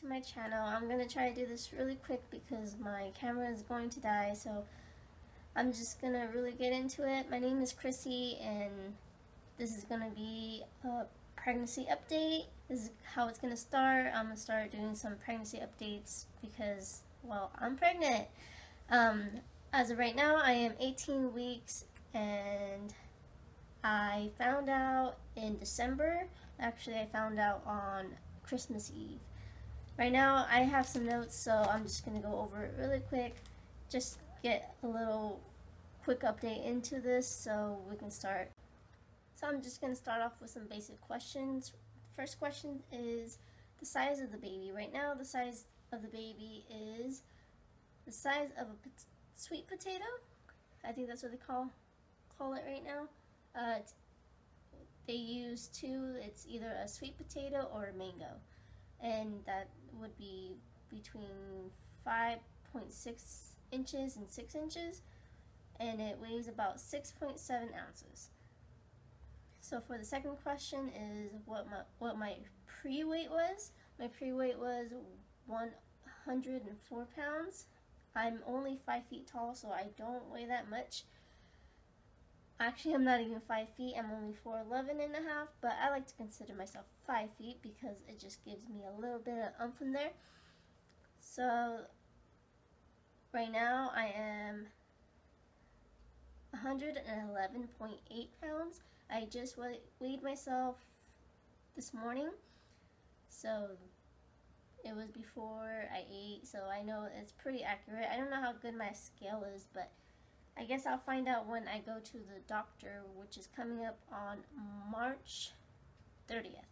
to my channel. I'm gonna try to do this really quick because my camera is going to die, so I'm just gonna really get into it. My name is Chrissy, and this is gonna be a pregnancy update. This is how it's gonna start. I'm gonna start doing some pregnancy updates because, well, I'm pregnant. Um, as of right now, I am 18 weeks, and I found out in December. Actually, I found out on Christmas Eve. Right now, I have some notes, so I'm just going to go over it really quick. Just get a little quick update into this so we can start. So I'm just going to start off with some basic questions. First question is the size of the baby. Right now, the size of the baby is the size of a sweet potato. I think that's what they call it right now. They use two. It's either a sweet potato or a mango, and that would be between 5.6 inches and 6 inches, and it weighs about 6.7 ounces. So for the second question is what my pre-weight was. My pre-weight was 104 pounds. I'm only 5 feet tall, so I don't weigh that much. Actually, I'm not even 5 feet. I'm only 4'11 and a half, but I like to consider myself 5 feet because it just gives me a little bit of oomph in there. So right now I am 111.8 pounds. I just weighed myself this morning, so it was before I ate, so I know it's pretty accurate. I don't know how good my scale is, but I guess I'll find out when I go to the doctor, which is coming up on March 30th.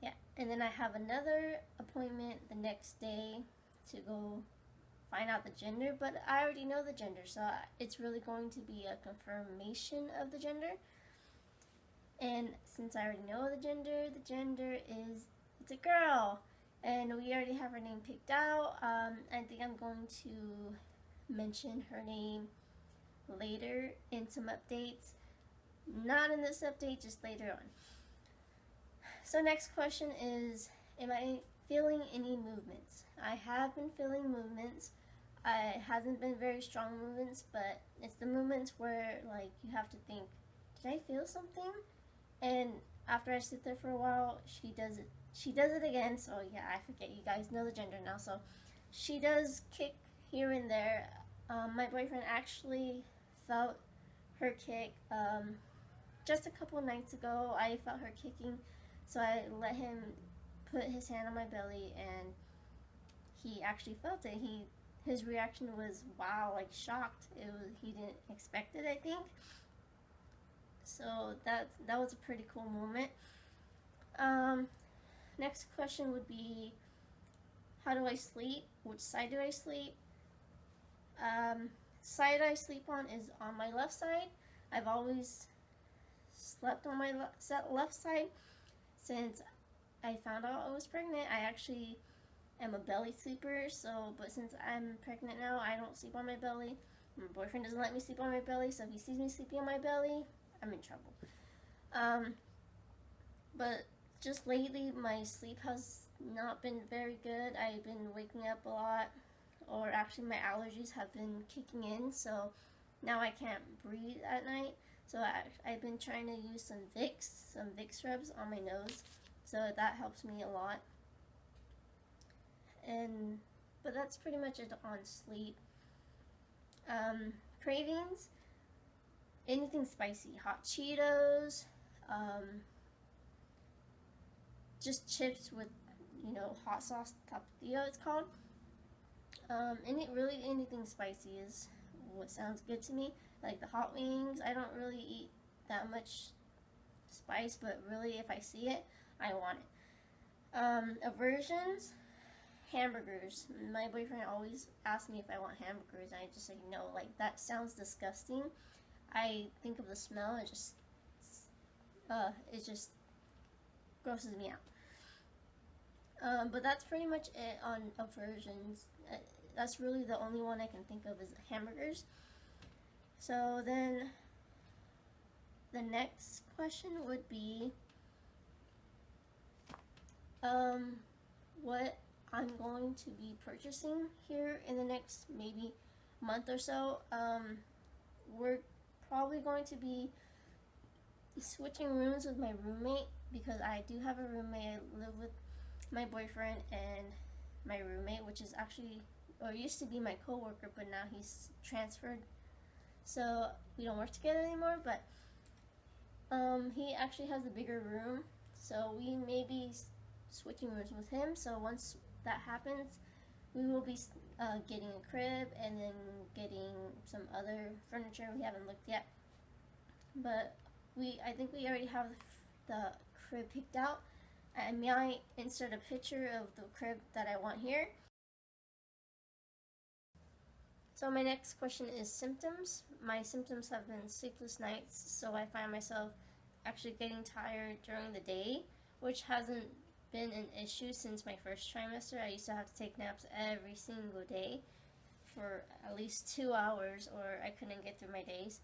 Yeah, and then I have another appointment the next day to go find out the gender, but I already know the gender, so it's really going to be a confirmation of the gender. And since I already know the gender is, it's a girl, and we already have her name picked out. I think I'm going to mention her name later in some updates. Not in this update, just later on. So next question is, am I feeling any movements? I have been feeling movements. It hasn't been very strong movements, but it's the movements where like you have to think, did I feel something? And after I sit there for a while, she does it again. So yeah, I forget, you guys know the gender now. So she does kick here and there. My boyfriend actually felt her kick just a couple nights ago. I felt her kicking, so I let him put his hand on my belly, and he actually felt it. His reaction was wow, like shocked. He didn't expect it, I think. So that was a pretty cool moment. Next question would be, how do I sleep? Which side do I sleep? Side I sleep on is on my left side. I've always slept on my left side since I found out I was pregnant. I actually am a belly sleeper, but since I'm pregnant now, I don't sleep on my belly. My boyfriend doesn't let me sleep on my belly, so if he sees me sleeping on my belly, I'm in trouble. But just lately, my sleep has not been very good. I've been waking up a lot, or actually my allergies have been kicking in, so now I can't breathe at night. So I've been trying to use some Vicks rubs on my nose, so that helps me a lot. But that's pretty much it on sleep. Cravings, anything spicy, hot Cheetos, just chips with, hot sauce tapatio it's called. Anything spicy is what sounds good to me. Like the hot wings, I don't really eat that much spice, but really if I see it, I want it. Aversions, hamburgers. My boyfriend always asks me if I want hamburgers, and I just say no. Like, that sounds disgusting. I think of the smell, and it just grosses me out. But that's pretty much it on aversions. That's really the only one I can think of is hamburgers. So then the next question would be, what I'm going to be purchasing here in the next maybe month or so. We're probably going to be switching rooms with my roommate, because I do have a roommate. I live with my boyfriend and my roommate, which is actually, or used to be, my coworker, but now he's transferred, so we don't work together anymore. But he actually has a bigger room, so we may be switching rooms with him. So once that happens, we will be getting a crib and then getting some other furniture. We haven't looked yet, but I think we already have the crib picked out. I might insert a picture of the crib that I want here. So my next question is symptoms. My symptoms have been sleepless nights, so I find myself actually getting tired during the day, which hasn't been an issue since my first trimester. I used to have to take naps every single day for at least 2 hours, or I couldn't get through my days.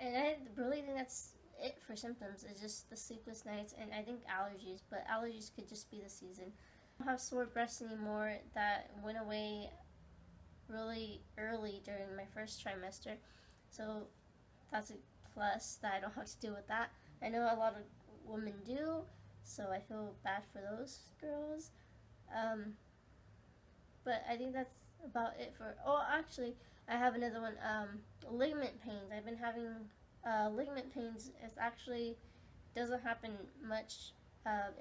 And I really think that's it for symptoms. It's just the sleepless nights, and I think allergies, but allergies could just be the season. I don't have sore breasts anymore. That went away really early during my first trimester, so that's a plus that I don't have to deal with that. I know a lot of women do, so I feel bad for those girls. But I think that's about it for, oh, actually, I have another one, ligament pains. I've been having ligament pains. It actually doesn't happen much.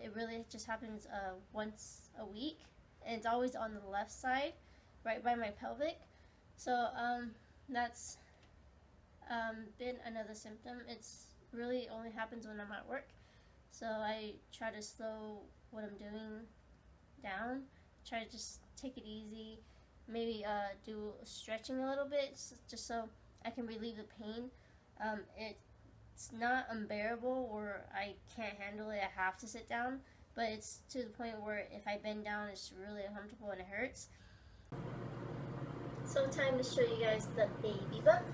It really just happens once a week, and it's always on the left side, right by my pelvic. So that's been another symptom. It's really only happens when I'm at work, so I try to slow what I'm doing down, try to just take it easy, maybe do stretching a little bit, just so I can relieve the pain. It's not unbearable or I can't handle it, I have to sit down, but it's to the point where if I bend down, it's really uncomfortable and it hurts. So time to show you guys the baby bump.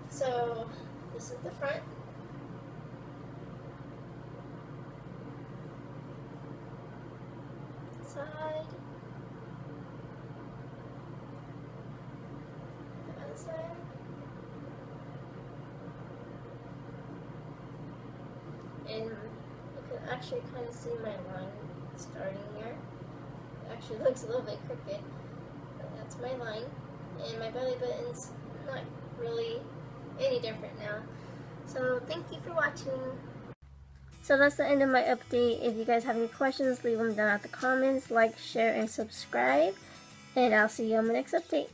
So this is the front. Side. The other side. And you can actually kind of see my line starting here. It actually looks a little bit crooked, but that's my line. And my belly button's not really any different now. So thank you for watching. So that's the end of my update. If you guys have any questions, leave them down at the comments. Like, share, and subscribe. And I'll see you on my next update.